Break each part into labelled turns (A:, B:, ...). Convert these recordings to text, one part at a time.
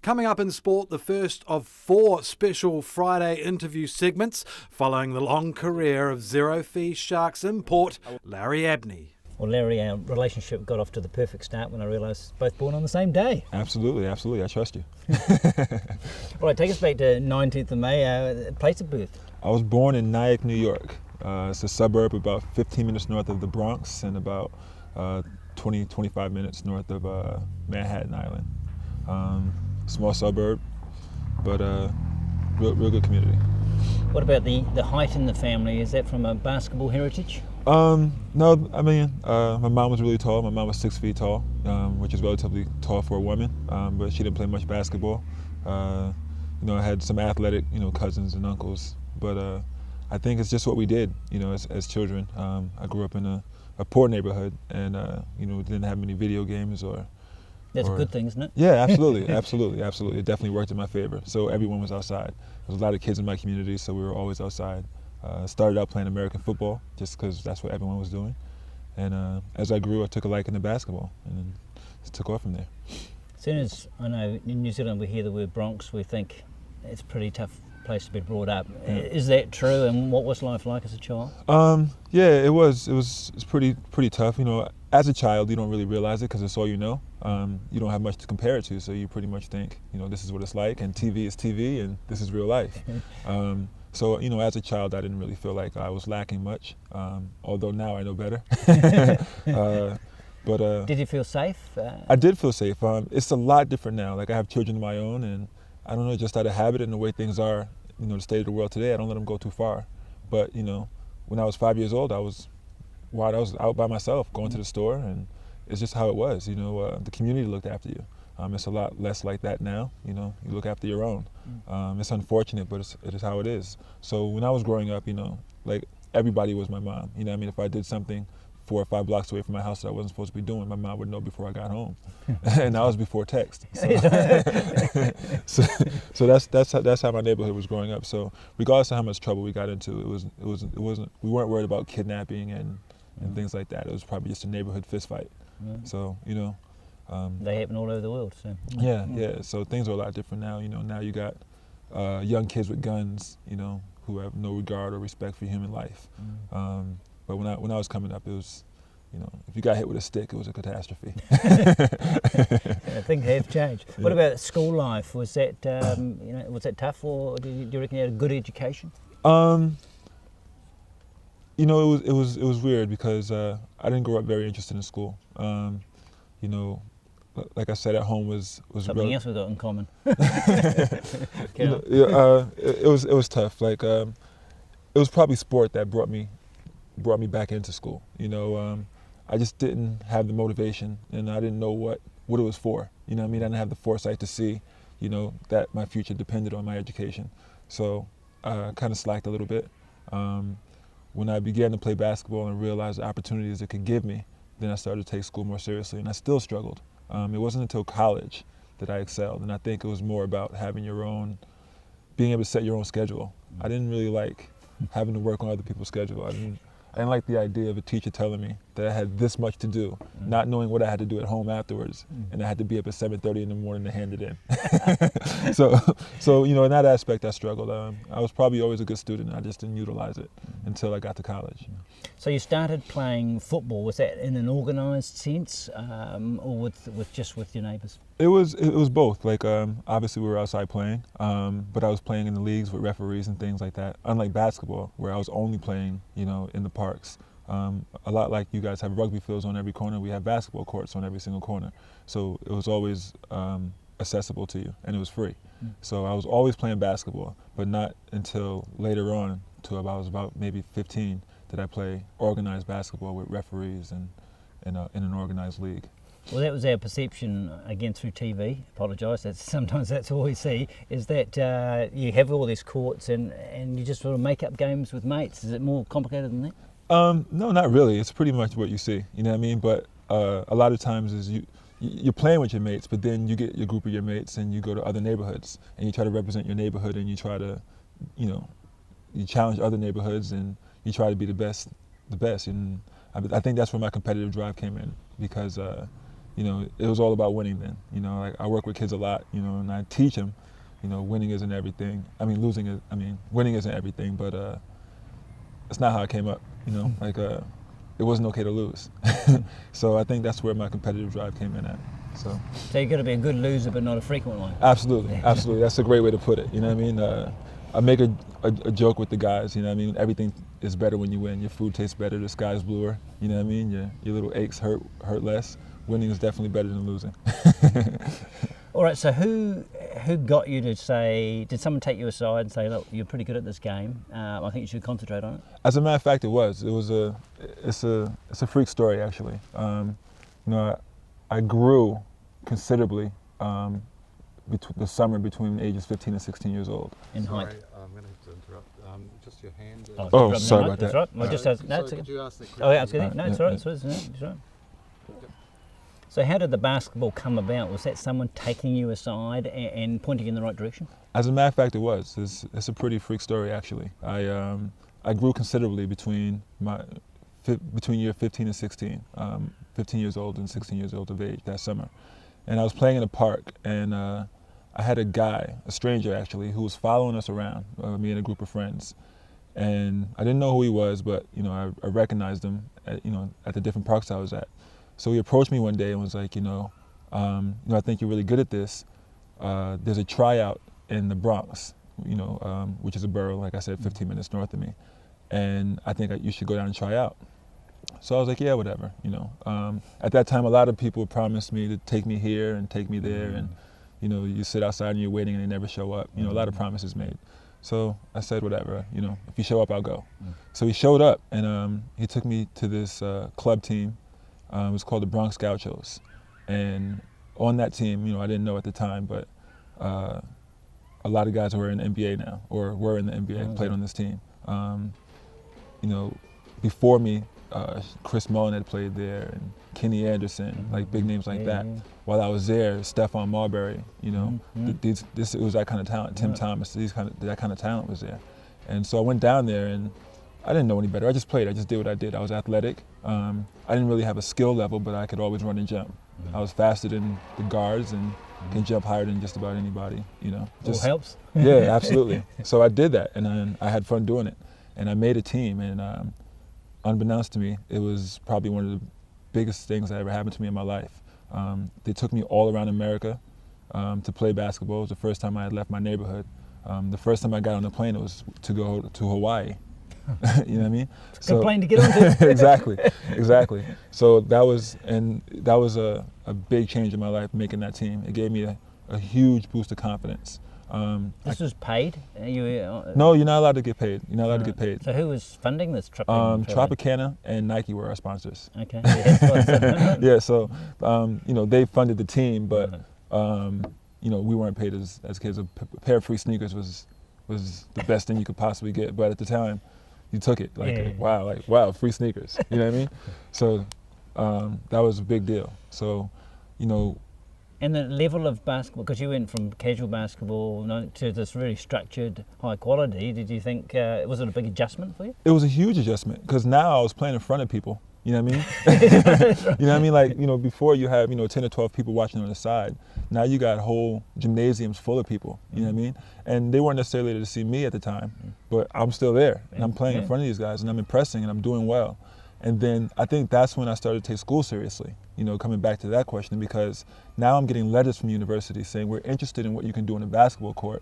A: Coming up in sport, the first of 4 special Friday interview segments following the long career of zero-fee Sharks import, Larry Abney.
B: Well, Larry, our relationship got off to the perfect start when I realised both born on the same day.
C: Absolutely. I trust you.
B: All right, take us back to 19th of May, place of birth.
C: I was born in Nyack, New York. It's a suburb about 15 minutes north of the Bronx and about 25 minutes north of Manhattan Island. Small suburb, but real good community.
B: What about the height in the family? Is that from a basketball heritage?
C: No, I mean, my mom was really tall. My mom was 6 feet tall, which is relatively tall for a woman, but she didn't play much basketball. I had some athletic, cousins and uncles, but I think it's just what we did, as children. I grew up in a poor neighborhood and, didn't have many video games or...
B: That's a good thing, isn't it?
C: Yeah, absolutely. It definitely worked in my favor. So everyone was outside. There was a lot of kids in my community, so we were always outside. Started out playing American football just because that's what everyone was doing. And as I grew, I took a liking to basketball and then just took off from there.
B: As soon as I know in New Zealand we hear the word Bronx, we think it's a pretty tough place to be brought up. Yeah. Is that true? And what was life like as a child?
C: Yeah, it was pretty tough. As a child, you don't really realize it because it's all you know. You don't have much to compare it to, so you pretty much think, this is what it's like, and TV is TV, and this is real life. So, as a child, I didn't really feel like I was lacking much, although now I know better. But
B: did you feel safe?
C: I did feel safe. It's a lot different now. Like, I have children of my own, and I don't know, just out of habit and the way things are, the state of the world today, I don't let them go too far. But, when I was 5 years old, I was out by myself, going to the store, and it's just how it was. The community looked after you. It's a lot less like that now. You look after your own. It's unfortunate, but it is how it is. So when I was growing up, like everybody was my mom. If I did something 4 or 5 blocks away from my house that I wasn't supposed to be doing, my mom would know before I got home, and that was before text. So that's how my neighborhood was growing up. So regardless of how much trouble we got into, we weren't worried about kidnapping and things like that. It was probably just a neighborhood fist fight. So
B: they happen all over the world. So
C: yeah. So things are a lot different now. Now you got young kids with guns, who have no regard or respect for human life. But when I was coming up, it was, if you got hit with a stick, it was a catastrophe.
B: Things have changed. Yeah. What about school life? Was that was that tough, or do you reckon you had a good education?
C: It was weird because I didn't grow up very interested in school. Like I said, at home was
B: something else we got in common.
C: It was tough. Like it was probably sport that brought me back into school. I just didn't have the motivation, and I didn't know what it was for. I didn't have the foresight to see, that my future depended on my education. So I kind of slacked a little bit. When I began to play basketball and realized the opportunities it could give me, then I started to take school more seriously, and I still struggled. It wasn't until college that I excelled, and I think it was more about being able to set your own schedule. I didn't really like having to work on other people's schedule. I didn't like the idea of a teacher telling me that I had this much to do, not knowing what I had to do at home afterwards, and I had to be up at 7:30 in the morning to hand it in. So in that aspect, I struggled. I was probably always a good student. I just didn't utilize it until I got to college.
B: So you started playing football. Was that in an organised sense, or with your neighbours?
C: It was both. Like obviously we were outside playing, but I was playing in the leagues with referees and things like that. Unlike basketball, where I was only playing, in the parks. A lot like you guys have rugby fields on every corner, we have basketball courts on every single corner. So it was always accessible to you, and it was free. So I was always playing basketball, but not until later on, till I was about maybe 15, did I play organized basketball with referees and in an organized league.
B: Well, that was our perception, again, through TV. Apologise, sometimes that's all we see, is that you have all these courts and you just sort of make up games with mates. Is it more complicated than that?
C: No, not really. It's pretty much what you see, you know what I mean? But a lot of times is you're playing with your mates, but then you get your group of your mates and you go to other neighborhoods and you try to represent your neighborhood and you try to, you challenge other neighborhoods and you try to be the best. And I think that's where my competitive drive came in because, you know, it was all about winning then. You know, like I work with kids a lot, you know, and I teach them, you know, winning isn't everything. I mean, winning isn't everything, but it's not how I came up, you know, like it wasn't okay to lose. So I think that's where my competitive drive came in at. So
B: you've got to be a good loser, but not a frequent one.
C: Absolutely, absolutely. That's a great way to put it. You know what I mean? I make a joke with the guys. You know what I mean? Everything is better when you win. Your food tastes better. The sky's bluer. You know what I mean? Your little aches hurt less. Winning is definitely better than losing.
B: All right. So who got you to say? Did someone take you aside and say, "Look, you're pretty good at this game. I think you should concentrate on it"? As
C: a matter of fact, it's a freak story actually. You know, I grew considerably the summer between ages 15 and 16 years old.
B: In height.
A: Sorry, I'm going to have to interrupt. Just your hand.
C: Oh, sorry about that.
B: That's right. Well, just has, no,
A: could you ask the question?
B: Oh, yeah, it's good. No, it's all right. It's all right. So how did the basketball come about? Was that someone taking you aside and pointing in the right direction?
C: As a matter of fact, it was. It's a pretty freak story, actually. I grew considerably between year 15 and 16, 15 years old and 16 years old of age that summer. And I was playing in a park, and I had a guy, a stranger actually, who was following us around, me and a group of friends. And I didn't know who he was, but you know, I recognized him at the different parks I was at. So he approached me one day and was like, I think you're really good at this. There's a tryout in the Bronx, which is a borough, like I said, 15 minutes north of me. And I think you should go down and try out. So I was like, yeah, whatever, At that time, a lot of people promised me to take me here and take me there. And, you sit outside and you're waiting and they never show up. A lot of promises made. So I said, whatever, if you show up, I'll go. So he showed up and he took me to this club team. It was called the Bronx Gauchos. And on that team, I didn't know at the time, but a lot of guys who are in the NBA now, or were in the NBA, played on this team. Before me, Chris Mullen had played there, and Kenny Anderson, like big names like that. While I was there, Stephon Marbury, it was that kind of talent. Tim Thomas, that kind of talent was there. And so I went down there, and I didn't know any better. I just played. I just did what I did. I was athletic. I didn't really have a skill level, but I could always run and jump. I was faster than the guards and can jump higher than just about anybody.
B: Just helps.
C: Yeah, absolutely. So I did that, and I had fun doing it. And I made a team, and unbeknownst to me, it was probably one of the biggest things that ever happened to me in my life. They took me all around America to play basketball. It was the first time I had left my neighborhood. The first time I got on a plane, it was to go to Hawaii. You know what I mean?
B: It's a good plane to get onto.
C: Exactly. So that was a big change in my life, making that team. It gave me a huge boost of confidence.
B: This was paid?
C: No, you're not allowed to get paid. You're not allowed to get paid.
B: So who was funding this trip?
C: Tropicana and Nike were our sponsors.
B: Okay.
C: Yeah, so they funded the team, but we weren't paid as kids. A pair of free sneakers was the best thing you could possibly get. But at the time, you took it wow, free sneakers. You know what I mean? So that was a big deal. So,
B: And the level of basketball, because you went from casual basketball to this really structured, high quality, did you think, was it a big adjustment for you?
C: It was a huge adjustment, because now I was playing in front of people, you know what I mean? You know what I mean? Like, before you have, 10 or 12 people watching on the side. Now you got whole gymnasiums full of people, you know what I mean? And they weren't necessarily there to see me at the time, but I'm still there, and I'm playing in front of these guys, and I'm impressing, and I'm doing well. And then I think that's when I started to take school seriously, coming back to that question, because now I'm getting letters from universities saying we're interested in what you can do on the basketball court.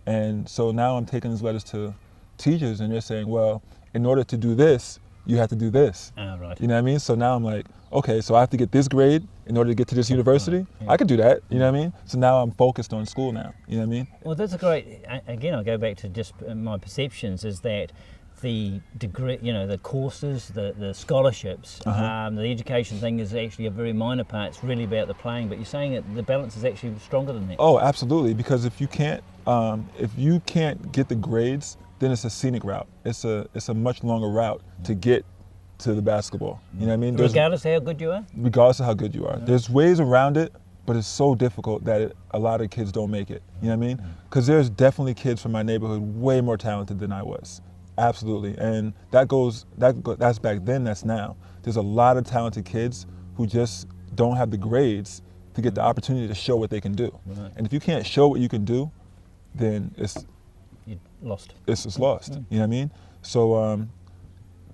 C: And so now I'm taking these letters to teachers, and they're saying, well, in order to do this, you have to do this.
B: Right.
C: You know what I mean? So now I'm like, okay, so I have to get this grade in order to get to this university? I could do that, you know what I mean? So now I'm focused on school now, you know what I mean?
B: Well, that's a great, again, I'll go back to just my perceptions, is that the degree, the courses, the scholarships, the education thing is actually a very minor part. It's really about the playing, but you're saying that the balance is actually stronger than that.
C: Oh, absolutely, because if you can't get the grades, then it's a scenic route. It's a much longer route to get to the basketball. You know what I mean?
B: Regardless of how good you are?
C: Regardless of how good you are. There's ways around it, but it's so difficult that a lot of kids don't make it. You know what I mean? Because there's definitely kids from my neighborhood way more talented than I was. Absolutely. And that's back then, that's now. There's a lot of talented kids who just don't have the grades to get the opportunity to show what they can do.
B: Right.
C: And if you can't show what you can do, then
B: You're lost.
C: it's lost. You know what I mean? So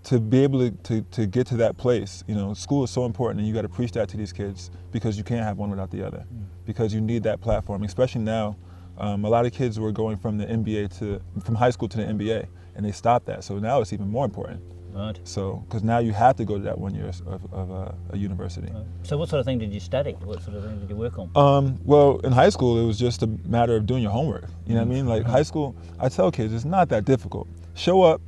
C: to be able to get to that place, you know, school is so important, and you got to preach that to these kids, because you can't have one without the other, because you need that platform, especially now. A lot of kids were going from the NBA from high school to the NBA, and they stopped that. So now it's even more important.
B: Right.
C: So, because now you have to go to that 1 year of a university.
B: Right. So what sort of thing did you study? What sort of thing did you work on?
C: Well, in high school, it was just a matter of doing your homework. You know what I mean? Like high school, I tell kids, it's not that difficult. Show up,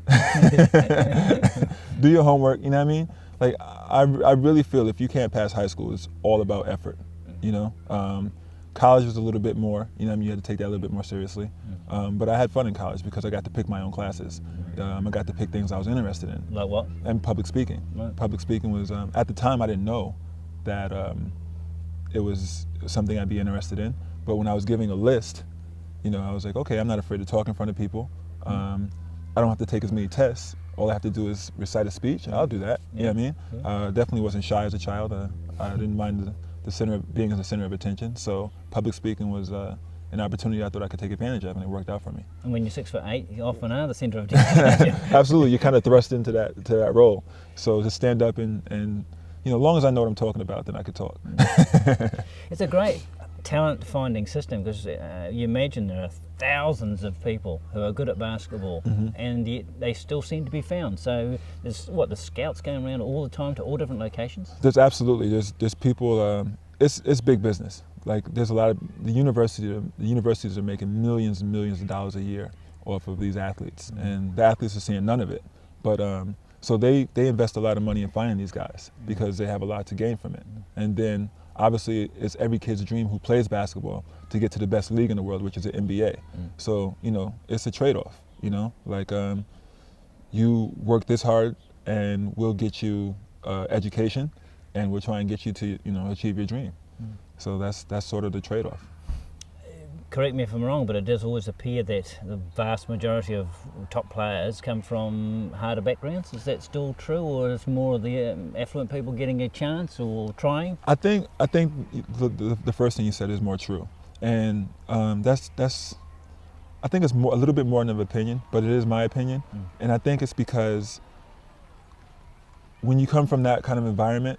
C: do your homework. You know what I mean? Like I really feel if you can't pass high school, it's all about effort. You know, college was a little bit more. You know what I mean? You had to take that a little bit more seriously. But I had fun in college because I got to pick my own classes. I got to pick things I was interested in.
B: Like what?
C: And public speaking.
B: Right.
C: Public speaking was, at the time I didn't know that it was something I'd be interested in. But when I was giving a list, you know, I was like, okay, I'm not afraid to talk in front of people. I don't have to take as many tests. All I have to do is recite a speech, and I'll do that. You know what I mean?
B: Yeah.
C: Definitely wasn't shy as a child. I didn't mind being in the center of attention. So public speaking was an opportunity I thought I could take advantage of, and it worked out for me.
B: And when you're 6'8", you often are the centre of attention.
C: Absolutely, you're kind of thrust into that role. So to stand up and you know, as long as I know what I'm talking about, then I could talk.
B: It's a great talent finding system, because you imagine there are thousands of people who are good at basketball, and yet they still seem to be found. So there's the scouts going around all the time to all different locations.
C: There's absolutely there's people. It's big business. Like there's a lot of the universities are making millions and millions of dollars a year off of these athletes, and the athletes are seeing none of it. But so they invest a lot of money in finding these guys because they have a lot to gain from it. And then obviously it's every kid's dream who plays basketball to get to the best league in the world, which is the NBA. So you know, it's a trade-off. You know, like you work this hard, and we'll get you education, and we'll try and get you to achieve your dream. So that's sort of the trade-off.
B: Correct me if I'm wrong, but it does always appear that the vast majority of top players come from harder backgrounds. Is that still true, or is more of the affluent people getting a chance or trying?
C: I think the first thing you said is more true, and that's I think it's a little bit more than an opinion, but it is my opinion, and I think it's because when you come from that kind of environment,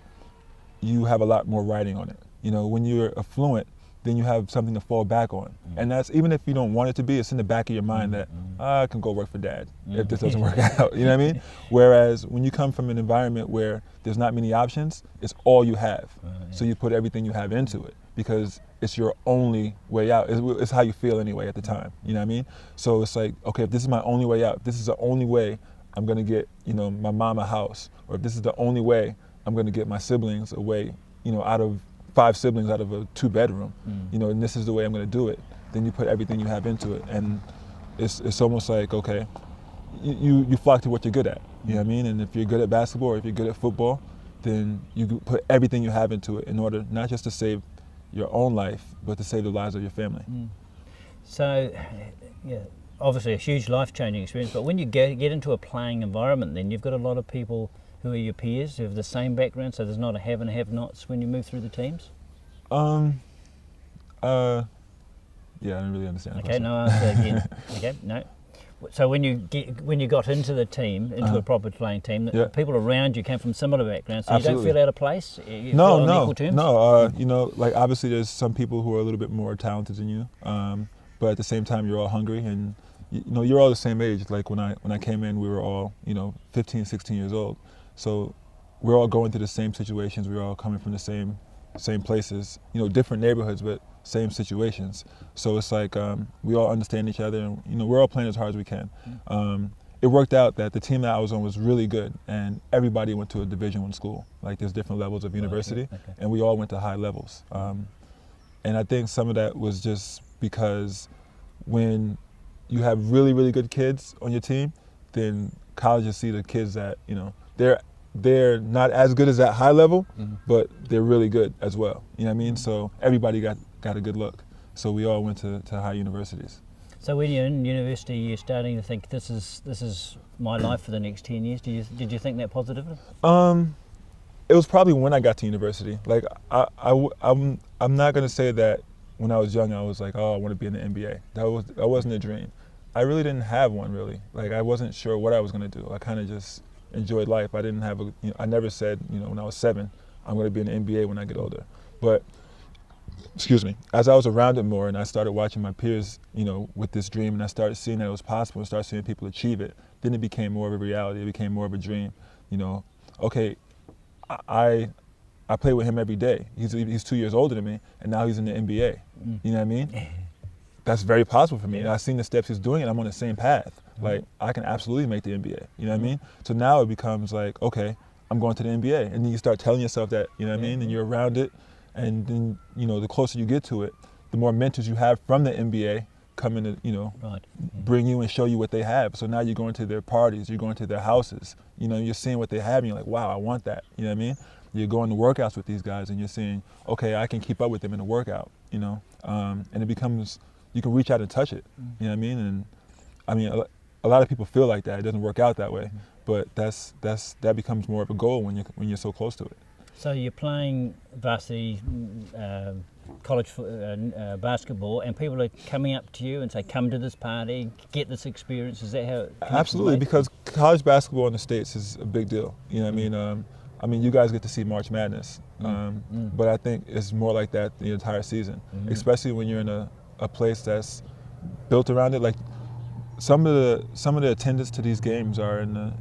C: you have a lot more writing on it. You know, when you're affluent, then you have something to fall back on. And that's, even if you don't want it to be, it's in the back of your mind that I can go work for dad if this doesn't work out, you know what I mean? Whereas when you come from an environment where there's not many options, it's all you have. So you put everything you have into it because it's your only way out. It's how you feel anyway at the time, you know what I mean? So it's like, okay, if this is my only way out, if this is the only way I'm gonna get, my mom a house, or if this is the only way I'm gonna get my siblings away, out of 5 siblings out of a 2-bedroom, and this is the way I'm going to do it, then you put everything you have into it. And it's almost like, okay, you flock to what you're good at, you know what I mean? And if you're good at basketball or if you're good at football, then you put everything you have into it in order not just to save your own life, but to save the lives of your family.
B: So, yeah, obviously a huge life-changing experience, but when you get into a playing environment, then you've got a lot of people who are your peers, who have the same background, so there's not a have and have-nots when you move through the teams?
C: Yeah, I don't really understand.
B: Okay, no answer again. Okay, no. So when you got into the team, into a proper playing team, the people around you came from similar backgrounds, so
C: Absolutely.
B: you don't feel out of place? You feel
C: No.
B: on equal terms?
C: Like obviously there's some people who are a little bit more talented than you, but at the same time you're all hungry, and you're all the same age. Like when I came in, we were all 15, 16 years old. So we're all going through the same situations. We're all coming from the same places, different neighborhoods, but same situations. So it's like we all understand each other, and we're all playing as hard as we can. It worked out that the team that I was on was really good, and everybody went to a Division I school. Like there's different levels of university, and we all went to high levels. And I think some of that was just because when you have really, really good kids on your team, then colleges see the kids that they're not as good as that high level, but they're really good as well. You know what I mean? So everybody got a good look. So we all went to high universities.
B: So when you're in university, you're starting to think this is my life for the next 10 years. Did you think that positively?
C: It It was probably when I got to university. Like I'm not gonna say that when I was young I was like, oh, I want to be in the NBA. That wasn't a dream. I really didn't have one really. Like I wasn't sure what I was gonna do. I kind of just enjoyed life. I didn't have I never said when I was 7 I'm gonna be in the NBA when I get older. But excuse me, as I was around it more and I started watching my peers, with this dream, and I started seeing that it was possible and started seeing people achieve it, then it became more of a reality. It became more of a dream. Okay, I play with him every day. He's 2 years older than me, and now he's in the NBA. You know what I mean? That's very possible for me. And I've seen the steps he's doing, and I'm on the same path. Like, I can absolutely make the NBA. You know what I mean? So now it becomes like, okay, I'm going to the NBA. And then you start telling yourself that, you know what I mean? And you're around it. And then, the closer you get to it, the more mentors you have from the NBA come in to, bring you and show you what they have. So now you're going to their parties, you're going to their houses, you're seeing what they have, and you're like, wow, I want that. You know what I mean? You're going to workouts with these guys, and you're seeing, okay, I can keep up with them in a workout, and it becomes, you can reach out and touch it, you know what I mean? And I mean, a lot of people feel like that. It doesn't work out that way, but that becomes more of a goal when you're so close to it.
B: So you're playing varsity college basketball, and people are coming up to you and say, come to this party, get this experience. Is that how it
C: Absolutely, because college basketball in the States is a big deal. You know what I mean? You guys get to see March Madness, but I think it's more like that the entire season, especially when you're in a place that's built around it. Like some of the attendance to these games are in the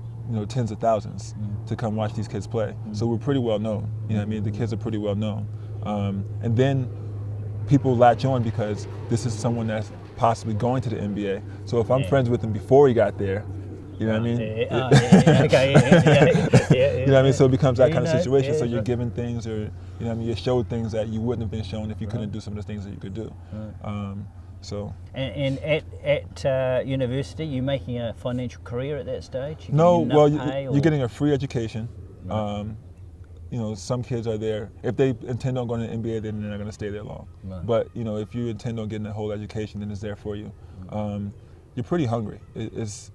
C: tens of thousands to come watch these kids play. So we're pretty well known. You know what I mean? The kids are pretty well known. And then people latch on because this is someone that's possibly going to the NBA. So if I'm friends with him before he got there, you know what I mean? You know what I mean? So it becomes that kind of situation. So you're given things, or you're showed things that you wouldn't have been shown if you couldn't do some of the things that you could do.
B: And at university, you're making a financial career at that stage?
C: You're getting a free education. Some kids are there. If they intend on going to the NBA, then they're not going to stay there long. Right. But if you intend on getting a whole education, then it's there for you. You're pretty hungry. As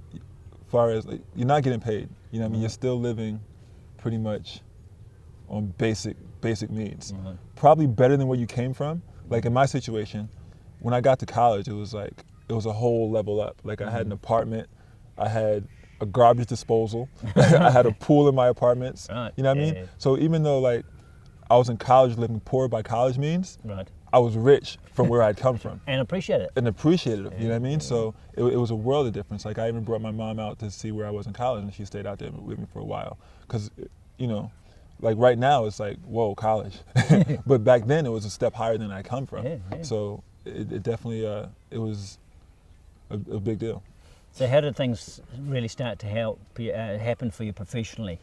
C: far as you're not getting paid. You know what I mean? You're still living pretty much on basic needs. Probably better than where you came from. Like in my situation, when I got to college, it was a whole level up. Like I had an apartment, I had a garbage disposal, I had a pool in my apartments. Right. You know what I mean? Yeah. So even though I was in college living poor by college means, I was rich from where I'd come from.
B: And appreciated it.
C: You know what I mean? So it was a world of difference. Like I even brought my mom out to see where I was in college, and she stayed out there with me for a while. Because, right now it's like, whoa, college. But back then it was a step higher than I come from. Yeah. So it definitely, it was a big deal.
B: So how did things really start to happen for you professionally?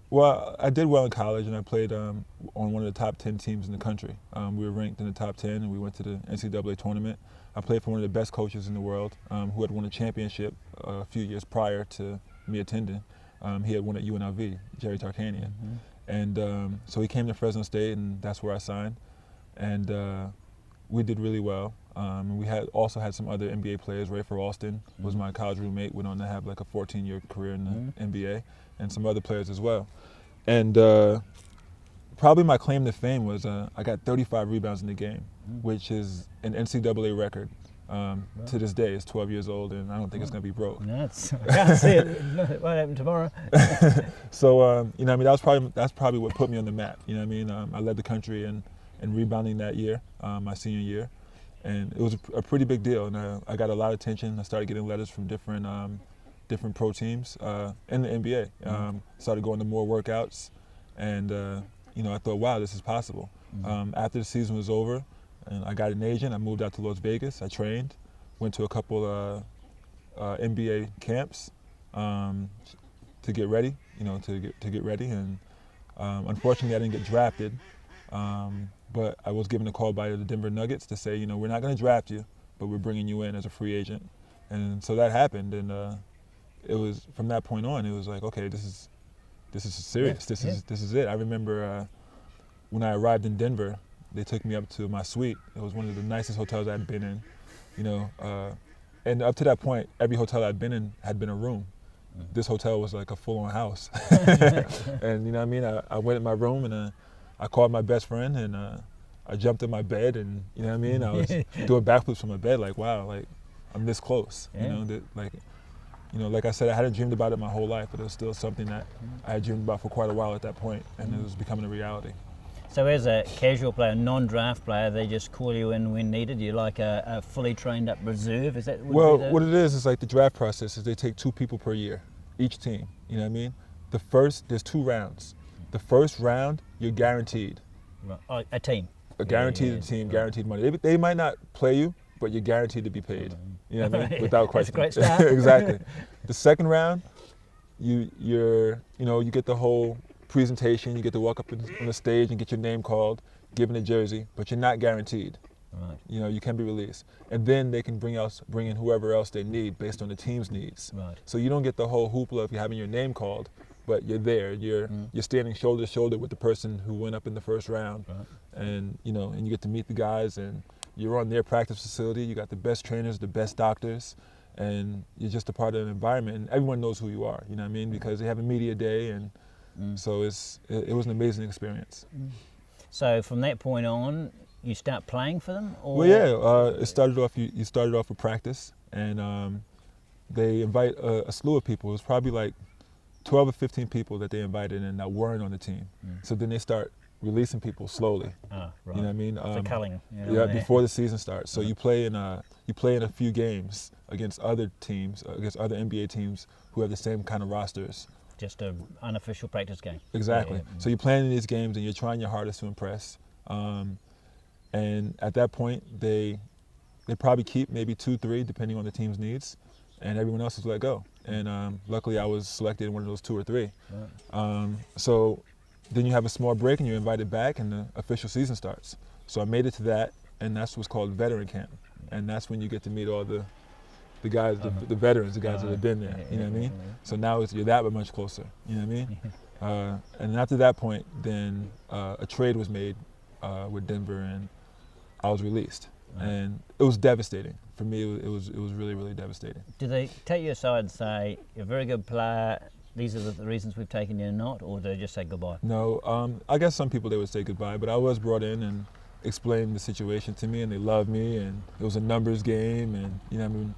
C: Well, I did well in college, and I played on one of the top 10 teams in the country. We were ranked in the top 10, and we went to the NCAA tournament. I played for one of the best coaches in the world, who had won a championship a few years prior to me attending. He had won at UNLV, Jerry Tarkanian. And so he came to Fresno State, and that's where I signed. And we did really well. We also had some other NBA players. Rafer Alston was my college roommate, went on to have like a 14-year career in the NBA, and some other players as well. And probably my claim to fame was I got 35 rebounds in the game, which is an NCAA record. To this day, it's 12 years old, and I don't think it's going to be broke.
B: I can't see it. It won't happen tomorrow.
C: So, that's probably what put me on the map. You know what I mean? I led the country in rebounding that year, my senior year. And it was a pretty big deal, and I got a lot of attention. I started getting letters from different pro teams in the NBA. Started going to more workouts, and I thought, wow, this is possible. After the season was over, and I got an agent, I moved out to Las Vegas. I trained, went to a couple NBA camps to get ready. To get ready, and unfortunately, I didn't get drafted. But I was given a call by the Denver Nuggets to say, we're not going to draft you, but we're bringing you in as a free agent. And so that happened, and it was from that point on. It was like, okay, this is serious. This is it. I remember when I arrived in Denver, they took me up to my suite. It was one of the nicest hotels I'd been in, and up to that point, every hotel I'd been in had been a room. this hotel was like a full-on house. And you know what I mean? I went in my room and I called my best friend and I jumped in my bed and you know what I mean? I was doing backflips from my bed like, wow, like I'm this close.
B: Yeah.
C: You know, that like, you know, like I said, I hadn't dreamed about it my whole life, but it was still something that I had dreamed about for quite a while at that point, and it was becoming a reality.
B: So as a casual player, non-draft player, they just call you in when needed? You're like a fully trained up reserve? Is that
C: Well, what it is like the draft process is they take 2 people per year, each team, you know what I mean? There's 2 rounds. The first round, you're guaranteed.
B: Right. Oh, a team?
C: A guaranteed team, guaranteed money. They might not play you, but you're guaranteed to be paid. You know what I mean? Without question.
B: That's a great start.
C: Exactly. The second round, you get the whole presentation. You get to walk up on the stage and get your name called, given a jersey, but you're not guaranteed.
B: Right.
C: You know, you can be released, and then they can bring in whoever else they need based on the team's needs.
B: Right.
C: So you don't get the whole hoopla of you having your name called, but you're there. You're standing shoulder to shoulder with the person who went up in the first round,
B: Right.
C: and you know, and you get to meet the guys, and you're on their practice facility. You got the best trainers, the best doctors, and you're just a part of an environment, and everyone knows who you are. You know what I mean? Because they have a media day, and so it was an amazing experience.
B: So from that point on, you start playing for them? Or?
C: Well, yeah, it started off. You started off with practice, and they invite a slew of people. It was probably like 12 or 15 people that they invited and that weren't on the team. So then they start releasing people slowly.
B: Ah, right.
C: You know what I mean?
B: So culling.
C: Yeah, before the season starts. So you play in a few games against other teams, against other NBA teams who have the same kind of rosters.
B: Just an unofficial practice game.
C: Exactly.
B: Yeah.
C: So you're playing in these games and you're trying your hardest to impress. And at that point, they probably keep maybe 2, 3, depending on the team's needs, and everyone else is let go. And luckily, I was selected in one of those 2 or 3.
B: Right.
C: So then you have a small break and you're invited back, and the official season starts. So I made it to that, and that's what's called veteran camp, and that's when you get to meet all the guys, the veterans, the guys that have been there. You know what I mean? So now you're that much closer. You know what I mean? And after that point, then a trade was made with Denver, and I was released, and it was devastating for me. It was really, really devastating.
B: Did they take you aside and say, you're a very good player, these are the reasons we've taken you, or not, or did they just say goodbye?
C: No, I guess some people they would say goodbye, but I was brought in and explained the situation to me, and they loved me, and it was a numbers game, and you know what I mean.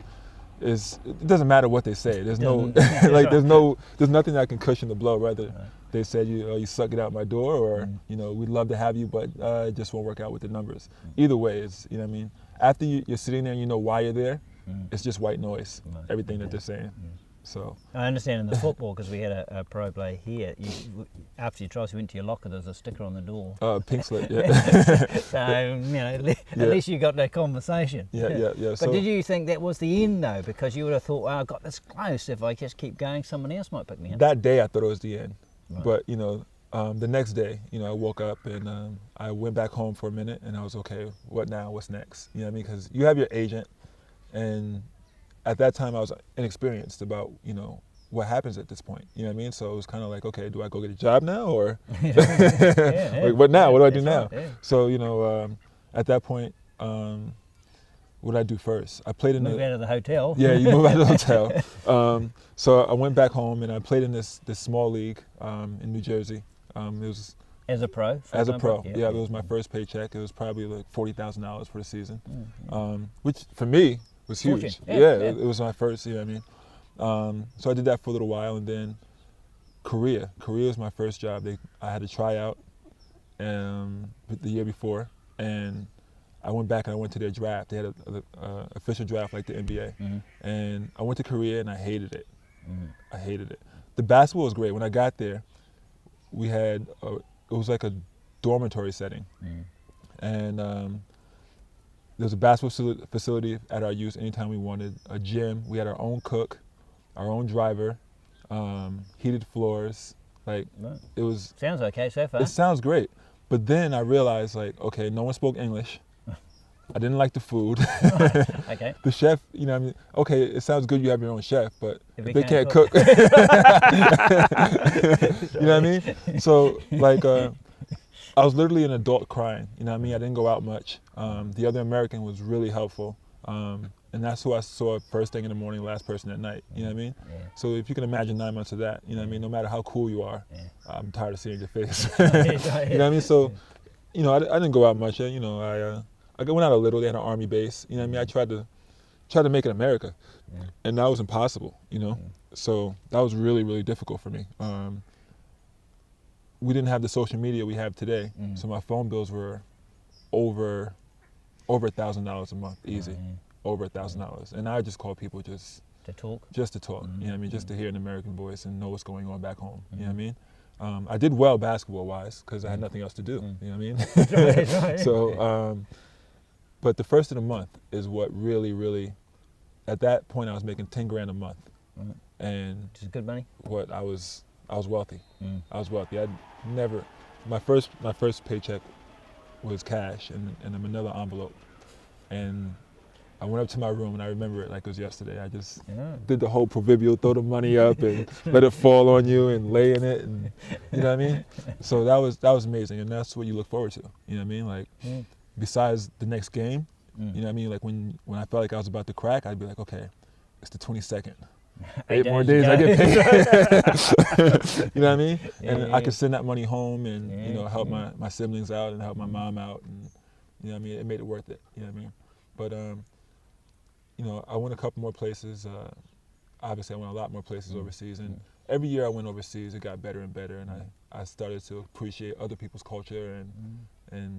C: It doesn't matter what they say. There's no there's nothing that can cushion the blow. Rather, they said you suck it out my door, or you know, we'd love to have you, but it just won't work out with the numbers. Either way, it's, you know what I mean. After you're sitting there and you know why you're there, it's just white noise. Everything that they're saying. So
B: I understand in the football, because we had a pro play here. After you tried, you went to your locker. There was a sticker on the door.
C: Pink slip. Yeah.
B: So you know, at least you got that conversation.
C: Yeah.
B: But did you think that was the end though? Because you would have thought, well, I got this close. If I just keep going, someone else might pick me up.
C: That day I thought it was the end,
B: Right.
C: but you know, the next day, you know, I woke up and I went back home for a minute, and I was okay. What now? What's next? You know what I mean? Because you have your agent, and at that time I was inexperienced about, you know, what happens at this point. You know what I mean? So it was kind of like, okay, do I go get a job now, or like, what now? What do I do now?
B: Right, yeah.
C: So you know, at that point, what did I do first? I played in
B: Move out of the hotel.
C: Yeah, you move out of the hotel. So I went back home and I played in this small league in New Jersey. It was
B: As a pro?
C: as a pro.
B: Yeah,
C: Yeah, it was my first paycheck. It was probably like $40,000 for the season, which for me was huge.
B: Fortune.
C: Yeah,
B: Yeah.
C: It was my first. You know what I mean? So I did that for a little while, and then Korea. Korea was my first job. I had to try out the year before, and I went back and I went to their draft. They had an official draft like the NBA, and I went to Korea and I hated it. I hated it. The basketball was great. When I got there, we had it was like a dormitory setting, and there was a basketball facility at our use anytime we wanted. A gym. We had our own cook, our own driver, heated floors. Like
B: Right.
C: it was.
B: Sounds okay so far.
C: It sounds great, but then I realized, like, okay, no one spoke English. I didn't like the food.
B: Okay.
C: The chef, you know what I mean? Okay, it sounds good you have your own chef, but
B: If
C: if
B: he
C: they can't
B: can't
C: cook. You know what I mean? So, like, I was literally an adult crying. You know what I mean? I didn't go out much. The other American was really helpful. and that's who I saw first thing in the morning, last person at night. You know what I mean?
B: Yeah.
C: So if you can imagine 9 months of that, you know what I mean? No matter how cool you are, I'm tired of seeing your face. You know what I mean? So, you know, I didn't go out much. You know, I went out a little. They had an army base. You know what I mean? I tried to make it America, and that was impossible. You know, so that was really, really difficult for me. We didn't have the social media we have today, so my phone bills were over $1,000 a month, easy, over $1,000, and I just call people just
B: to talk.
C: Just to talk. You know what I mean? Just to hear an American voice and know what's going on back home. You know what I mean? I did well basketball-wise because I had nothing else to do. You know what I mean?
B: Right.
C: So, but the first of the month is what really, really. At that point, I was making 10 grand a month, and
B: Which is good money.
C: what I was wealthy. I was wealthy. I'd never. My first paycheck was cash in a manila envelope, and I went up to my room, and I remember it like it was yesterday. I just did the whole proverbial throw the money up and let it fall on you and lay in it, and you know what I mean. So that was amazing, and that's what you look forward to. You know what I mean? Like besides the next game, you know what I mean. Like when I felt like I was about to crack, I'd be like, okay, it's the 22nd. 8 more days I get paid. You know what I mean? And I could send that money home and you know help my siblings out and help my mom out, and you know what I mean. It made it worth it. You know what I mean? But you know, I went a couple more places. Obviously, I went a lot more places overseas, and every year I went overseas, it got better and better, and I started to appreciate other people's culture and.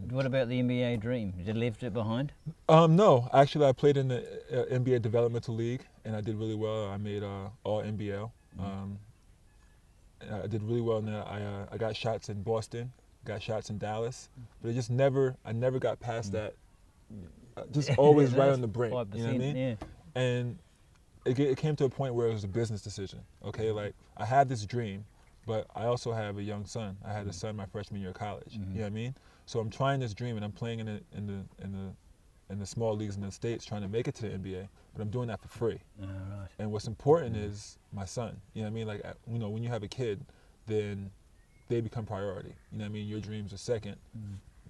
B: What about the NBA dream? Did you leave it behind?
C: No, actually, I played in the NBA Developmental League, and I did really well. I made all NBL. I did really well in that. I got shots in Boston, got shots in Dallas, but I never got past that. Just always right on the brink.
B: 5%,
C: You know what I mean?
B: Yeah.
C: And it came to a point where it was a business decision. Okay, like I had this dream, but I also have a young son. I had a son my freshman year of college. You know what I mean? So I'm trying this dream, and I'm playing in the small leagues in the States, trying to make it to the NBA. But I'm doing that for free.
B: Right.
C: And what's important is my son. You know what I mean? Like you know, when you have a kid, then they become priority. You know what I mean? Your dreams are second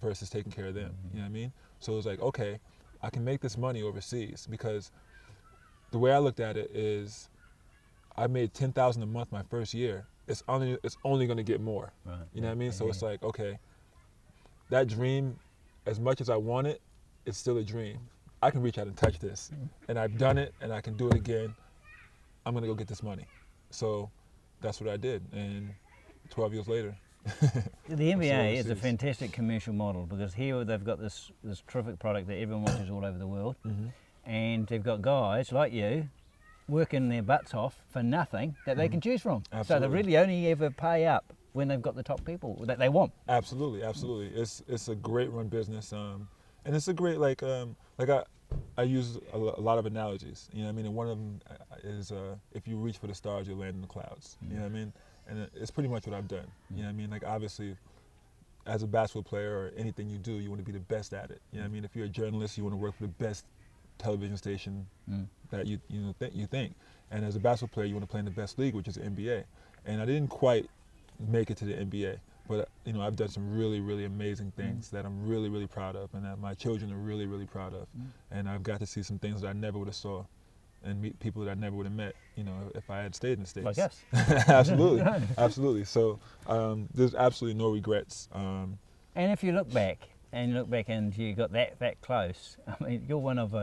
C: versus taking care of them. You know what I mean? So it was like, okay, I can make this money overseas, because the way I looked at it is, I made $10,000 a month my first year. It's only going to get more.
B: Right.
C: You know what I mean? So it's like, okay, that dream, as much as I want it, it's still a dream. I can reach out and touch this, and I've done it, and I can do it again. I'm going to go get this money. So that's what I did, and 12 years later.
B: The NBA is a fantastic commercial model, because here they've got this terrific product that everyone watches all over the world, and they've got guys like you working their butts off for nothing that they can choose from.
C: Absolutely.
B: So they really only ever pay up when they've got the top people that they want.
C: Absolutely. It's a great run business, and it's a great I use a lot of analogies. You know what I mean? And one of them is if you reach for the stars, you'll land in the clouds. You know what I mean? And it's pretty much what I've done. You know what I mean? Like obviously, as a basketball player or anything you do, you want to be the best at it. You know what I mean? If you're a journalist, you want to work for the best television station that you think. And as a basketball player, you want to play in the best league, which is the NBA. And I didn't quite make it to the NBA, but you know, I've done some really, really amazing things that I'm really, really proud of, and that my children are really, really proud of. And I've got to see some things that I never would have saw, and meet people that I never would have met, you know, if I had stayed in the States.
B: Like us.
C: Absolutely, absolutely. So there's absolutely no regrets.
B: And if you look back and you got that close, I mean, you're one of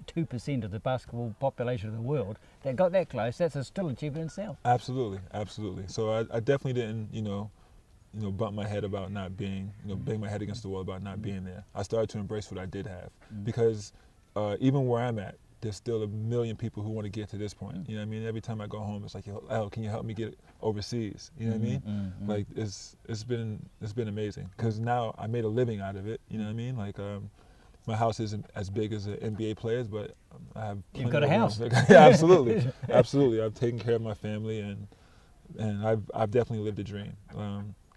B: 2% of the basketball population of the world that got that close. That's a still achievement in itself.
C: Absolutely. So I definitely didn't, you know, bump my head about not being, bang my head against the wall about not being there. I started to embrace what I did have, because even where I'm at, there's still a million people who want to get to this point. You know what I mean? Every time I go home, it's like, Al, can you help me get overseas? You know what I mean? Like it's been amazing, because now I made a living out of it. You know what I mean? Like my house isn't as big as an NBA player's, but I have.
B: You've got a house.
C: Yeah, absolutely. I've taken care of my family, and I've definitely lived a dream.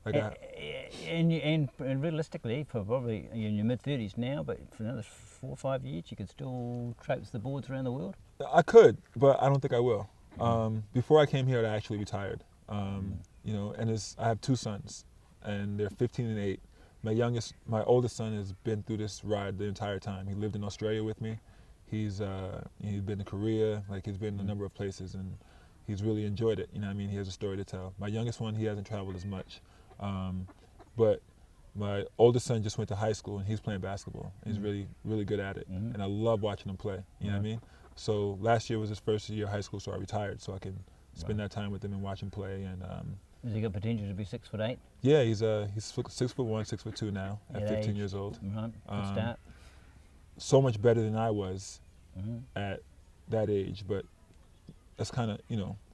B: And realistically, for probably in your mid-30s now, but for another 4 or 5 years, you could still traipse the boards around the world?
C: I could, but I don't think I will. Before I came here, I actually retired. You know, and I have 2 sons, and they're 15 and 8. My oldest son has been through this ride the entire time. He lived in Australia with me. he's been to Korea, like he's been in a number of places, and he's really enjoyed it. You know what I mean? He has a story to tell. My youngest one, he hasn't traveled as much, but my oldest son just went to high school and he's playing basketball. He's really, really good at it, and I love watching him play. You know what I mean? So last year was his first year of high school, so I retired so I can spend that time with him and watch him play. And
B: has he got potential to be 6'8"?
C: yeah, he's 6'1", 6'2" now at 15 years old.
B: Right, good start.
C: So much better than I was at that age, but that's kind of,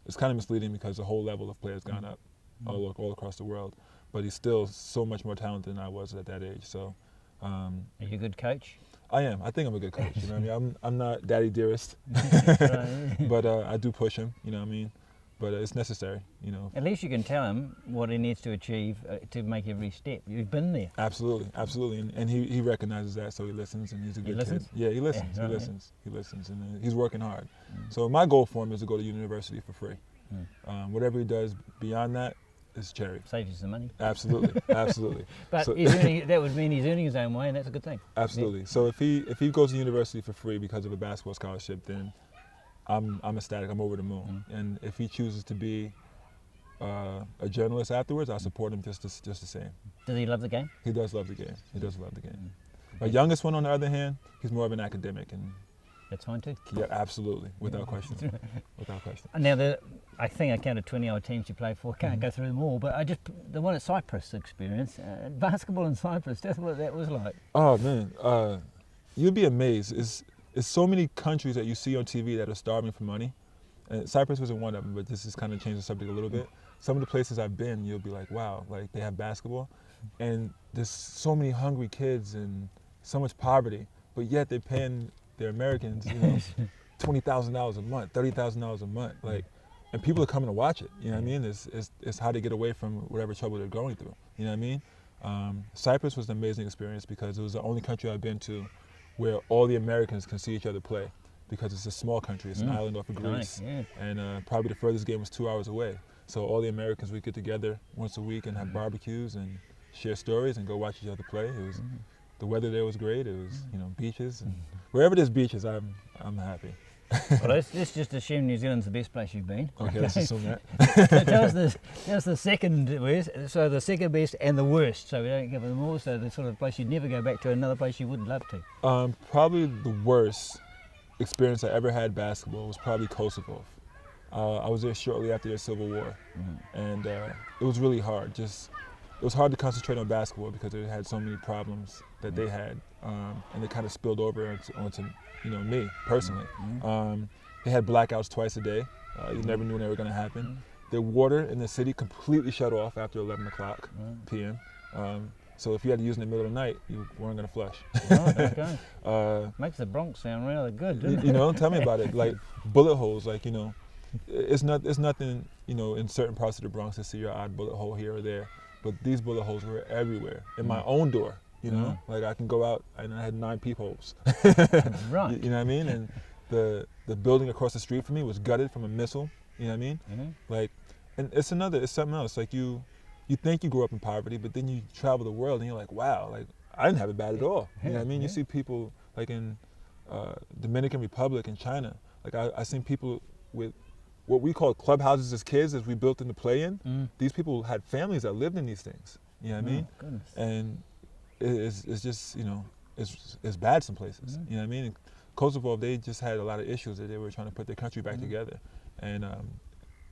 C: it's kind of misleading because the whole level of play has gone up all across the world. But he's still so much more talented than I was at that age. So,
B: are you a good coach?
C: I am. I think I'm a good coach. You know what I mean? I'm not daddy dearest, but I do push him. You know what I mean? But it's necessary.
B: At least you can tell him what he needs to achieve to make every step. You've been there.
C: Absolutely, and he recognizes that, so he listens, and he's a good kid. Yeah, he listens.
B: Yeah,
C: he listens, and he's working hard. So my goal for him is to go to university for free. Whatever he does beyond that is cherry.
B: Saves you some money.
C: Absolutely, absolutely.
B: But
C: so,
B: that would mean he's earning his own way, and that's a good thing.
C: Absolutely. Yeah. So if he goes to university for free because of a basketball scholarship, then I'm ecstatic. I'm over the moon. And if he chooses to be a journalist afterwards, I support him just the same.
B: Does he love the game?
C: He does love the game. He does love the game. My youngest one, on the other hand, he's more of an academic, and
B: that's fine too.
C: Yeah, absolutely, without question. Without question.
B: Now, I think I counted 20 odd teams you played for. Can't go through them all, but the one at Cyprus experience, basketball in Cyprus. That's what that was like.
C: Oh man, you'd be amazed. It's so many countries that you see on TV that are starving for money. And Cyprus wasn't one of them, but this is kind of changed the subject a little bit. Some of the places I've been, you'll be like, wow, like they have basketball, and there's so many hungry kids and so much poverty, but yet they're paying their Americans, $20,000 a month, $30,000 a month, like, and people are coming to watch it. You know what I mean? It's how to get away from whatever trouble they're going through. You know what I mean? Cyprus was an amazing experience because it was the only country I've been to where all the Americans can see each other play, because it's a small country. It's an island off of Greece, and probably the furthest game was 2 hours away. So all the Americans, we get together once a week and have barbecues and share stories and go watch each other play. It was the weather there was great. It was beaches, and wherever there's beaches, I'm happy.
B: Well, let's just assume New Zealand's the best place you've been.
C: Okay, let's assume that.
B: So tell us the second worst, so the second best and the worst, so we don't give them all, so the sort of place you'd never go back to, another place you would love to.
C: Probably the worst experience I ever had basketball was probably Kosovo. I was there shortly after their civil war, and it was really hard. It was hard to concentrate on basketball because they had so many problems that they had, and it kind of spilled over onto me personally. They had blackouts twice a day. You never knew when they were going to happen. The water in the city completely shut off after 11 o'clock p.m. So if you had to use it in the middle of the night, you weren't going to flush.
B: Oh, okay. Makes the Bronx sound really good, doesn't it?
C: Tell me about it. Like bullet holes, like, it's nothing, in certain parts of the Bronx to see your odd bullet hole here or there. But these bullet holes were everywhere. In my own door, like I can go out and I had 9 peepholes.
B: Right.
C: You know what I mean? And the building across the street from me was gutted from a missile. You know what I mean? Like, and it's something else. Like you think you grew up in poverty, but then you travel the world and you're like, wow, like I didn't have it bad at all. You know what I mean? You see people like in Dominican Republic and China. Like I seen people with what we call clubhouses as kids, as we built in the play-in. These people had families that lived in these things. You know what I mean?
B: Goodness.
C: And it's just, it's bad some places. You know what I mean? In Kosovo, they just had a lot of issues that they were trying to put their country back together. And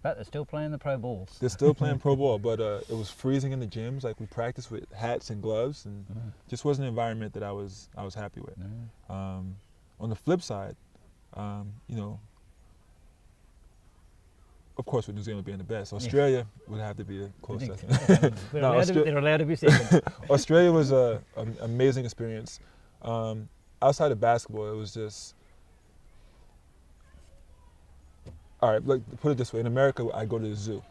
B: but they're still playing the pro balls.
C: They're still playing pro ball, but it was freezing in the gyms. Like we practiced with hats and gloves, and just wasn't an environment that I was happy with. On the flip side, of course, with New Zealand being the best, Australia would have to be a close second.
B: They're allowed to be second.
C: Australia was an amazing experience. Outside of basketball, it was just, all right, like, put it this way. In America, I go to the zoo,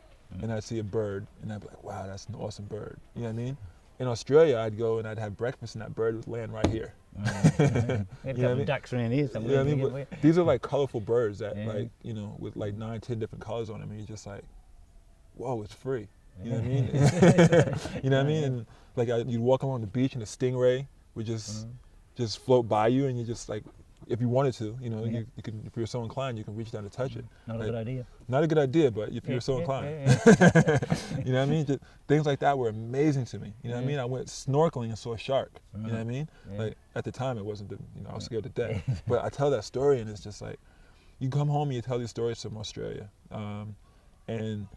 C: and I'd see a bird, and I'd be like, wow, that's an awesome bird. You know what I mean? In Australia, I'd go and I'd have breakfast, and that bird would land right here.
B: A couple of ducks around here somewhere.
C: You know what I mean? But these are like colorful birds that with like 9, 10 different colors on them, and you're just like, whoa, it's free. You know what I mean? You know what I mean? And like you'd walk along the beach and a stingray would just float by you, and you're just like, if you wanted to, you know, you can, if you're so inclined, you can reach down to touch it.
B: Not a good idea.
C: Not a good idea, but if you're so inclined. You know what I mean? Just things like that were amazing to me. You know what I mean? I went snorkeling and saw a shark. You know what I mean? Like at the time, it wasn't, you know, I was scared to death. But I tell that story, and it's just like, you come home and you tell these stories from Australia, and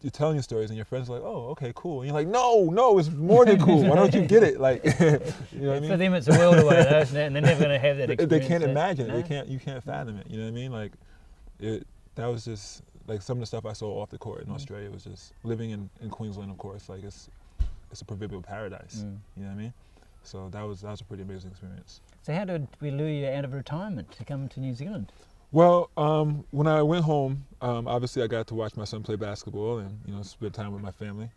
C: you're telling your stories, and your friends are like, "Oh, okay, cool." And you're like, "No, it's more than cool. Why don't you get it?" Like, you know what I mean?
B: For them, it's a world away, though, isn't it? And they're never going to have that experience.
C: They can't imagine it. No? You can't fathom it. You know what I mean? Like, that was just like some of the stuff I saw off the court in Australia was just living in Queensland, of course. Like, it's a proverbial paradise. You know what I mean? So that was a pretty amazing experience.
B: So how did we lure you out of retirement to come to New Zealand?
C: Well, when I went home, obviously I got to watch my son play basketball and, you know, spend time with my family.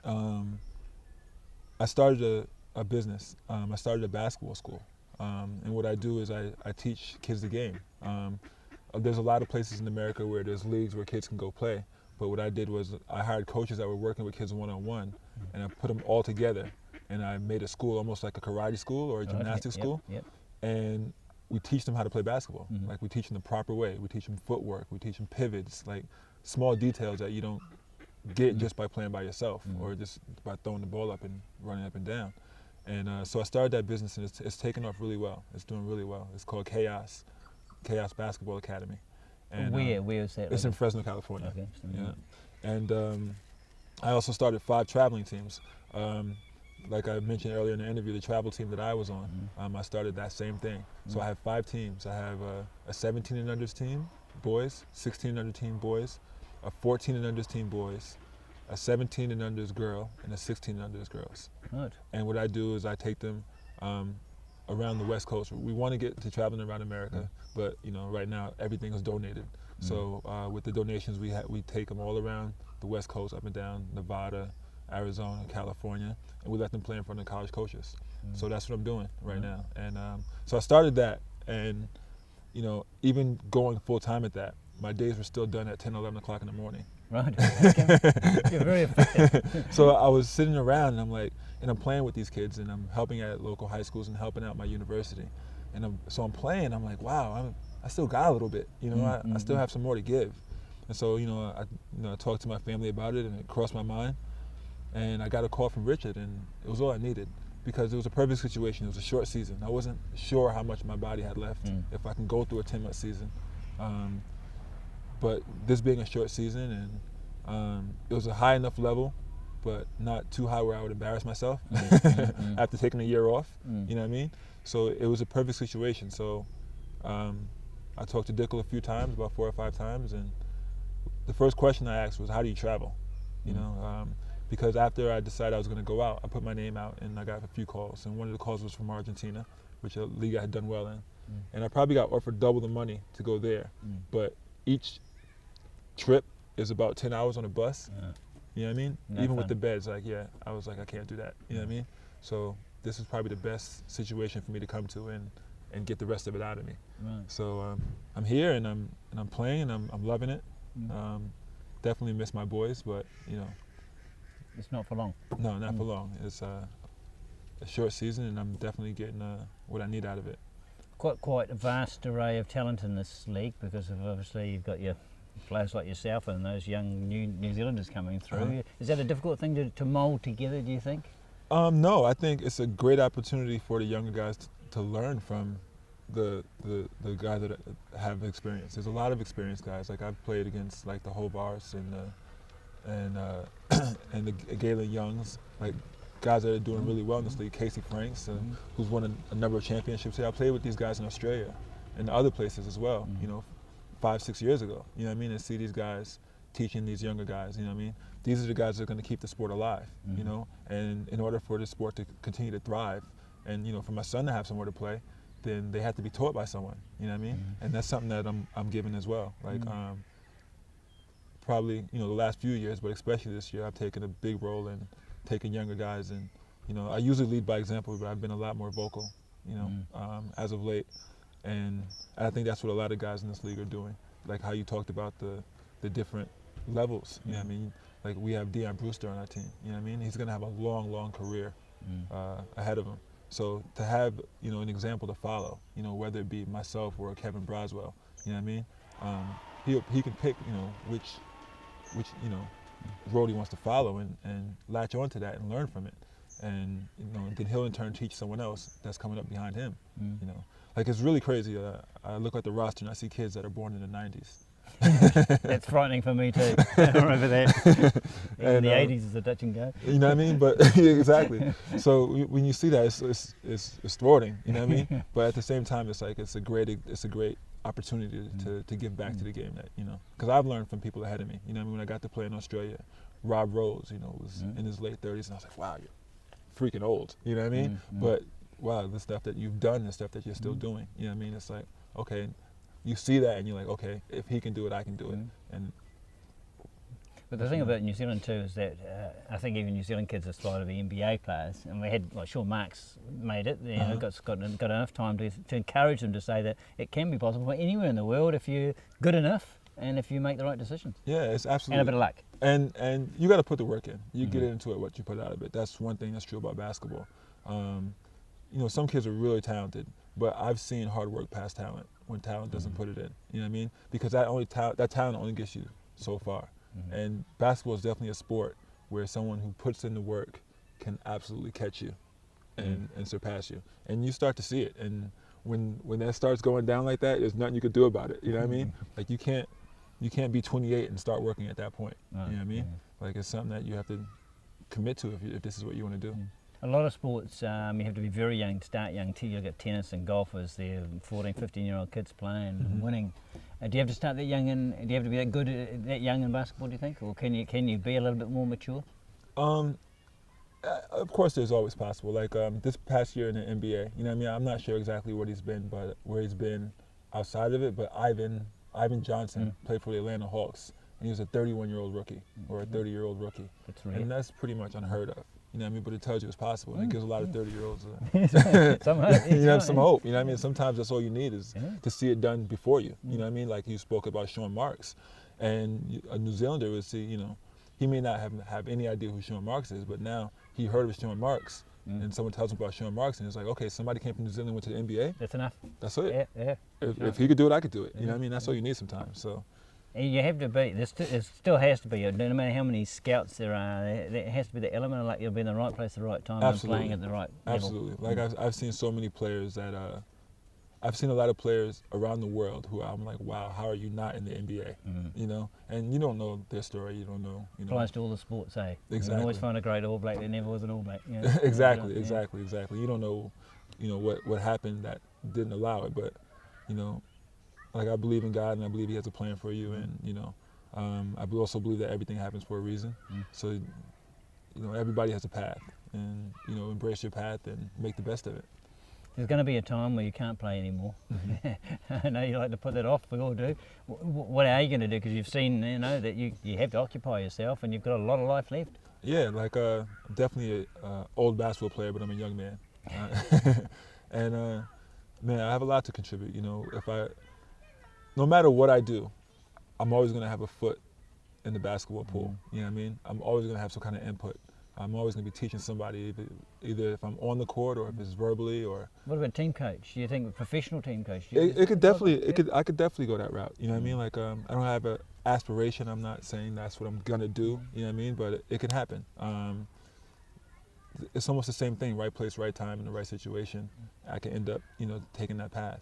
C: I started a business. I started a basketball school. And what I do is I teach kids the game. There's a lot of places in America where there's leagues where kids can go play. But what I did was I hired coaches that were working with kids one-on-one, and I put them all together. And I made a school almost like a karate school or a gymnastics school. And we teach them how to play basketball. Like, we teach them the proper way. We teach them footwork. We teach them pivots, like small details that you don't get just by playing by yourself or just by throwing the ball up and running up and down. And so I started that business, and it's taken off really well. It's doing really well. It's called Chaos Basketball Academy. And
B: where is that?
C: It's in Fresno, California.
B: Okay.
C: Yeah. And I also started 5 traveling teams. Like I mentioned earlier in the interview, the travel team that I was on, I started that same thing. So I have 5 teams. I have a 17 and unders team, boys, 16 and under team, boys, a 14 and unders team, boys, a 17 and unders girl, and a 16 and unders girls.
B: Right.
C: And what I do is I take them around the West Coast. We want to get to traveling around America, but you know, right now everything is donated. So with the donations, we take them all around the West Coast, up and down Nevada, Arizona, California, and we let them play in front of college coaches. So that's what I'm doing right now. And so I started that, and you know, even going full time at that, my days were still done at 10, 11 o'clock in the morning.
B: Right. You're very effective.
C: So I was sitting around, and I'm playing with these kids, and I'm helping at local high schools and helping out my university. And I'm playing. I'm like, wow, I still got a little bit. You know, I still have some more to give. And so I talked to my family about it, and it crossed my mind. And I got a call from Richard, and it was all I needed, because it was a perfect situation. It was a short season. I wasn't sure how much my body had left, if I can go through a 10-month season. But this being a short season, and it was a high enough level, but not too high where I would embarrass myself after taking a year off. You know what I mean? So it was a perfect situation. So I talked to Dickel a few times, about 4 or 5 times, and the first question I asked was, how do you travel? You know, because after I decided I was going to go out, I put my name out, and I got a few calls. And one of the calls was from Argentina, which a league I had done well in. And I probably got offered double the money to go there. But each trip is about 10 hours on a bus. You know what I mean? Even with the beds, like, I was like, I can't do that. You know what I mean? So this is probably the best situation for me to come to and get the rest of it out of me.
B: Right.
C: So I'm here, and I'm playing, and I'm loving it. Definitely miss my boys, but you know,
B: it's not for long.
C: No, not for long. It's a short season, and I'm definitely getting what I need out of it.
B: Quite a vast array of talent in this league, because obviously you've got your players like yourself and those young New Zealanders coming through. Is that a difficult thing to mould together, do you think?
C: No, I think it's a great opportunity for the younger guys to learn from the guys that have experience. There's a lot of experienced guys. Like, I've played against like the Hovars and the Galen Youngs, like guys that are doing really well in this league. Casey Franks, who's won a number of championships here. I played with these guys in Australia and other places as well. You know, 5-6 years ago. You know what I mean? And see these guys teaching these younger guys. You know what I mean? These are the guys that are going to keep the sport alive. You know, and in order for the sport to continue to thrive, and you know, for my son to have somewhere to play, then they have to be taught by someone. You know what I mean? And that's something that I'm giving as well. Like probably, you know, the last few years, but especially this year, I've taken a big role in taking younger guys, and you know, I usually lead by example, but I've been a lot more vocal, you know, as of late. And I think that's what a lot of guys in this league are doing. Like how you talked about the different levels. You know what I mean? Like, we have Deion Brewster on our team. You know what I mean? He's going to have a long, long career ahead of him. So to have, an example to follow, whether it be myself or Kevin Braswell, you know what I mean? He can pick, which road he wants to follow and latch onto that and learn from it. And, then he'll in turn teach someone else that's coming up behind him, Like, it's really crazy. I look at the roster and I see kids that are born in the 90s.
B: That's frightening for me too. I remember that. In the 80s is a touch and go.
C: You know what I mean? But exactly. So when you see that, it's thwarting. You know what I mean? But at the same time, it's like it's a great opportunity to give back to the game. That because I've learned from people ahead of me. You know what I mean? When I got to play in Australia, Rob Rose, was in his late 30s, and I was like, wow, you're freaking old. You know what I mean? But wow, the stuff that you've done, the stuff that you're still doing. You know what I mean? It's like, okay. You see that and you're like, okay, if he can do it, I can do it. And
B: but the thing about New Zealand too is that I think even New Zealand kids aspire to be NBA players, and we had Sean Marks made it. Got enough time to encourage them to say that it can be possible anywhere in the world if you're good enough and if you make the right decisions.
C: Yeah, it's absolutely.
B: And a bit of luck.
C: And you got to put the work in. You get into it what you put out of it. That's one thing that's true about basketball. Some kids are really talented, but I've seen hard work past talent when talent doesn't put it in. You know what I mean? Because that talent only gets you so far. And basketball is definitely a sport where someone who puts in the work can absolutely catch you and surpass you. And you start to see it. And when that starts going down like that, there's nothing you could do about it. You know what I mean? Like you can't be 28 and start working at that point. You know what I mean? Like it's something that you have to commit to if this is what you want to do.
B: A lot of sports, you have to be very young, start young. You look at tennis and golfers, they're 14, 15-year-old kids playing and winning. Do you have to start that young, and do you have to be that good that young in basketball, do you think? Or can you be a little bit more mature?
C: Of course, there's always possible. Like this past year in the NBA, you know what I mean? I'm not sure exactly where he's been outside of it, but Ivan Johnson played for the Atlanta Hawks, and he was a 31-year-old rookie or a 30-year-old rookie.
B: That's right.
C: And that's pretty much unheard of. You know what I mean? But it tells you it's possible. And it gives a lot of 30-year-olds
B: some hope.
C: Some hope. You know what I mean? Sometimes that's all you need is to see it done before you. You know what I mean? Like you spoke about Sean Marks. And a New Zealander would see, he may not have any idea who Sean Marks is, but now he heard of Sean Marks. And someone tells him about Sean Marks, and it's like, okay, somebody came from New Zealand, went to the NBA.
B: That's enough.
C: That's it.
B: Yeah.
C: If he could do it, I could do it. You know what I mean? That's all you need sometimes. So.
B: And you have to be, it still has to be, no matter how many scouts there are, there has to be the element of like you'll be in the right place at the right time and playing at the right level.
C: Absolutely. Like I've seen so many players that, I've seen a lot of players around the world who I'm like, wow, how are you not in the NBA? And you don't know their story, you don't know.
B: Applies to all the sports, eh?
C: Exactly.
B: You can always find a great All Black that never was an All Black.
C: Exactly. You don't know, what happened that didn't allow it, but, like I believe in God and I believe He has a plan for you, and I also believe that everything happens for a reason. So, everybody has a path, and embrace your path and make the best of it.
B: There's going to be a time where you can't play anymore. I know you like to put that off. We all do. What are you going to do? Because you've seen, that you have to occupy yourself, and you've got a lot of life left. Yeah,
C: like I'm definitely an old basketball player, but I'm a young man, and man, I have a lot to contribute. No matter what I do, I'm always going to have a foot in the basketball pool. You know what I mean? I'm always going to have some kind of input. I'm always going to be teaching somebody, either if I'm on the court or if it's verbally or.
B: What about team coach? Do you think professional team coach?
C: I could definitely go that route. You know what I mean? Like I don't have an aspiration. I'm not saying that's what I'm gonna do. You know what I mean? But it can happen. It's almost the same thing. Right place, right time, in the right situation. I can end up, taking that path.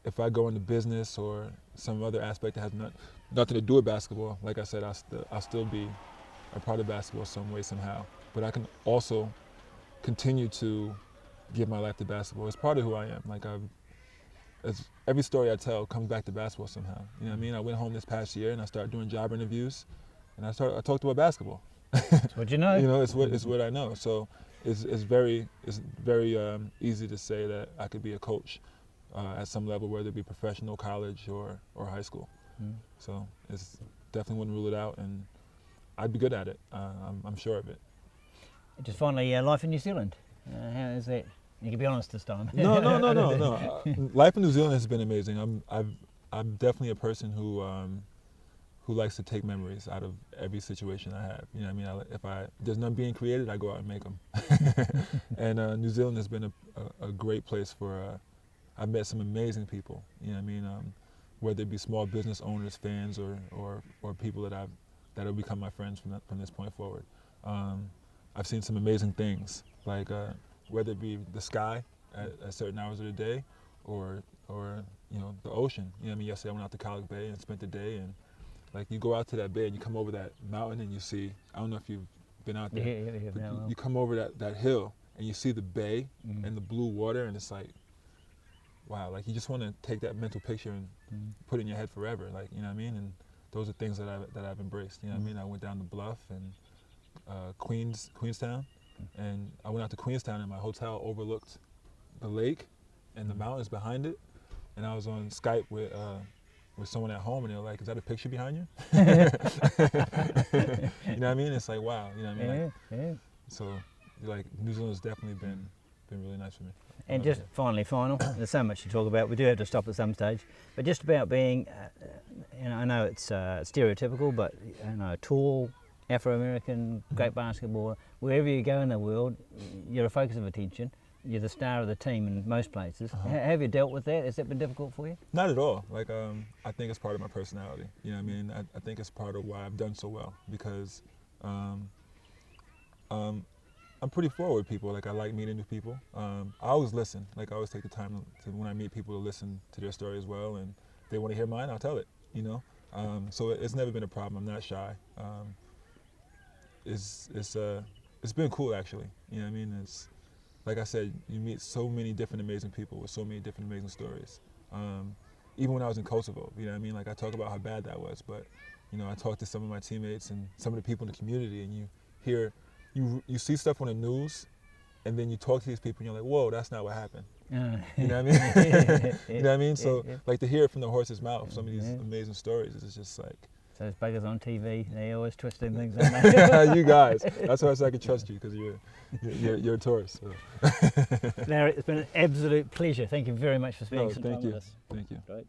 C: If I go into business or some other aspect that has nothing to do with basketball, like I said, I'll still be a part of basketball some way, somehow. But I can also continue to give my life to basketball. It's part of who I am. Like every story I tell comes back to basketball somehow. You know what I mean? I went home this past year and I started doing job interviews, and I talked about basketball.
B: That's what you know.
C: It's what I know. So it's very easy to say that I could be a coach at some level, whether it be professional, college, or high school. So it's definitely wouldn't rule it out, and I'd be good at it. I'm sure of it.
B: Just finally, life in New Zealand. How is that? You can be honest this time.
C: No. Life in New Zealand has been amazing. I'm definitely a person who who likes to take memories out of every situation I have. You know what I mean? If there's none being created, I go out and make them. And New Zealand has been a great place for. I've met some amazing people. You know what I mean? Whether it be small business owners, fans, or people that have become my friends from this point forward. I've seen some amazing things, like whether it be the sky at certain hours of the day, or the ocean. You know what I mean? Yesterday I went out to Cowlick Bay and spent the day, and like you go out to that bay and you come over that mountain and you see, I don't know if you've been out there, you come over that hill and you see the bay and the blue water, and it's like, wow, like you just want to take that mental picture and put it in your head forever, like, you know what I mean? And those are things that I've embraced, you know what I mean? I went down to Bluff and Queenstown, and I went out to Queenstown and my hotel overlooked the lake and the mountains behind it, and I was on Skype with someone at home, and they were like, "Is that a picture behind you?" You know what I mean? It's like, wow, you know what I mean?
B: Yeah.
C: So, like, New Zealand has definitely been really nice for me.
B: And just final, there's so much to talk about. We do have to stop at some stage, but just about being, I know it's stereotypical, but tall, Afro-American, great basketballer. Wherever you go in the world, you're a focus of attention. You're the star of the team in most places. Have you dealt with that? Has that been difficult for you?
C: Not at all. Like, I think it's part of my personality. You know what I mean? I think it's part of why I've done so well, because I'm pretty forward with people. Like, I like meeting new people. I always listen. Like, I always take the time to when I meet people, to listen to their story as well. And if they want to hear mine, I'll tell it, you know? So it's never been a problem. I'm not shy. It's been cool, actually. You know what I mean? It's, like I said, you meet so many different amazing people with so many different amazing stories. Even when I was in Kosovo, you know what I mean? Like, I talk about how bad that was, but, I talked to some of my teammates and some of the people in the community, and you see stuff on the news, and then you talk to these people, and you're like, whoa, that's not what happened. You know what I mean? You know what I mean? So, like, to hear it from the horse's mouth, some of these amazing stories, it's just like...
B: So those buggers on TV, they always twisting things, aren't they?
C: You guys. That's why I can trust you, because you're a tourist. So.
B: Larry, it's been an absolute pleasure. Thank you very much for spending some time with us.
C: Thank you.
B: Great.